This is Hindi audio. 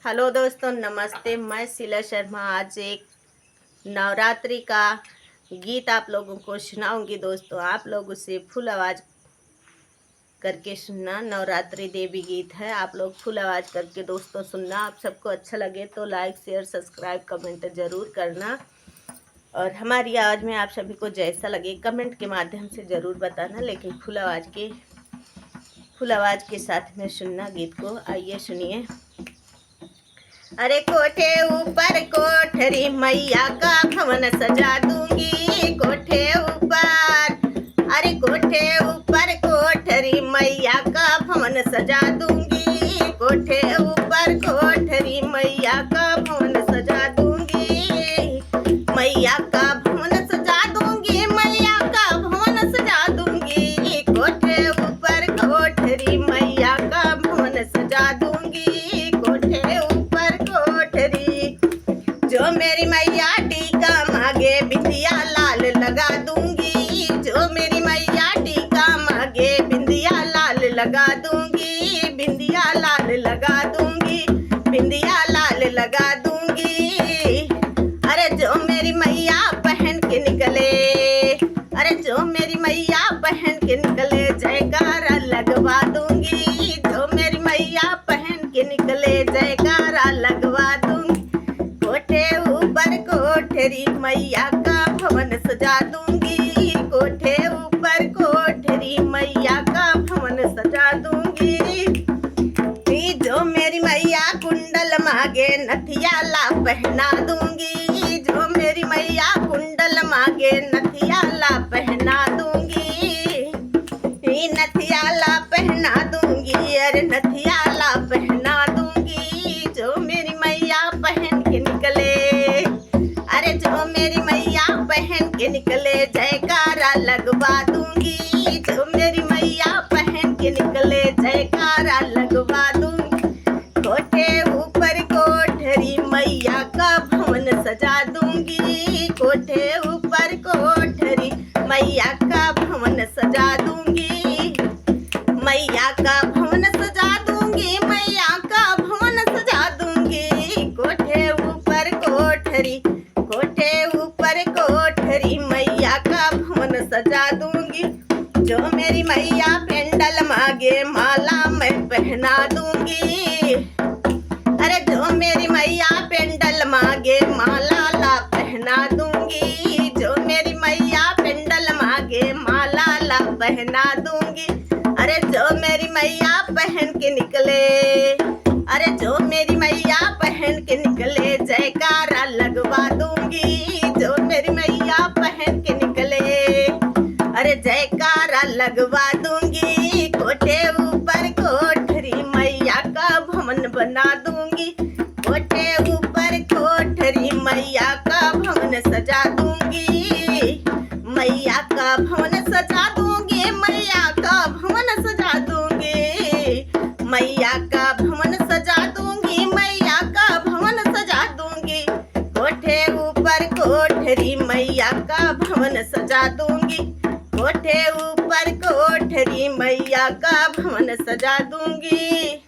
हेलो दोस्तों, नमस्ते। मैं शीला शर्मा आज एक नवरात्रि का गीत आप लोगों को सुनाऊंगी। दोस्तों, आप लोग उसे फुल आवाज़ करके सुनना। नवरात्रि देवी गीत है, आप लोग फुल आवाज़ करके दोस्तों सुनना। आप सबको अच्छा लगे तो लाइक शेयर सब्सक्राइब कमेंट ज़रूर करना। और हमारी आवाज़ में आप सभी को जैसा लगे कमेंट के माध्यम से ज़रूर बताना, लेकिन फुल आवाज़ के साथ में सुनना गीत को। आइए सुनिए। अरे कोठे ऊपर कोठरी मैया का भवन सजा दूंगी। कोठे ऊपर, अरे कोठे ऊपर कोठरी मैया का भवन सजा दूंगी। कोठे ऊपर कोठरी मैया का भवन सजा दूंगी। मैया का भवन सजा दूंगी, मैया का भवन सजा दूंगी। कोठे ऊपर कोठरी मैया का भवन सजा दूंगी। जो मेरी मैया टीका मांगे बिंदिया लाल लगा दूंगी। जो मेरी मैया टीका मांगे बिंदिया लाल लगा दूंगी। बिंदिया लाल लगा दूंगी, बिंदिया लाल लगा दूंगी। अरे जो मेरी मैया पहन के निकले, अरे जो मेरी मैया पहन के निकले जयकारा लगवा दूंगी। जो मेरी मैया पहन के निकले जयकारा लगवा दूंगी। कोठे ऊपर कोठरी मैया का भवन सजा दूंगी। कोठे ऊपर कोठरी मैया का भवन सजा दूंगी। जो मेरी मैया कुंडल मांगे नथिया ला पहना दूंगी। जो मेरी मैया कुंडल मांगे नथिया ला पहना दूंगी। नथिया ला पहना दूंगी, अरे नथिया ला पहना दूंगी। जो मेरी मैया पहन के निकले, अरे जो मेरी मैया पहन के निकले जयकारा लगवा दूंगी। जो मेरी मैया पहन के निकले जयकारा लगवा दूंगी। कोठे ऊपर कोठरी मैया का भवन सजा दूंगी। कोठे ऊपर कोठरी मैया का भवन सजा दूंगी। मैया का भवन सजा दूंगी, मैया का भवन सजा दूंगी। कोठे ऊपर कोठरी, कोठे ऊपर कोठरी मैया का भवन सजा दूंगी। जो मेरी मैया पेंडल मांगे माला मैं पहना दूंगी। अरे जो मेरी मैया पेंडल मांगे माला ला पहना दूंगी। जो मेरी मैया पेंडल मांगे माला ला पहना दूंगी। अरे जो मेरी मैया पहन के निकले, अरे जो मेरी मैया पहन के निकले जयकारा लगवा दूंगी। जो मेरी मैया पहन के निकले, अरे जयकारा लगवा दूंगी। कोठे ऊपर कोठरी मैया का भवन बना दूंगी। कोठे ऊपर कोठरी मैया का भवन सजा दूंगी। मैया का भवन सजा दूंगी, मैया का भवन सजा दूंगी। मैया का भवन सजा दूंगी, मैया का भवन सजा दूंगी। कोठे ऊपर कोठरी मैया का भवन सजा दूंगी। कोठे ऊपर कोठरी मैया का भवन सजा दूंगी।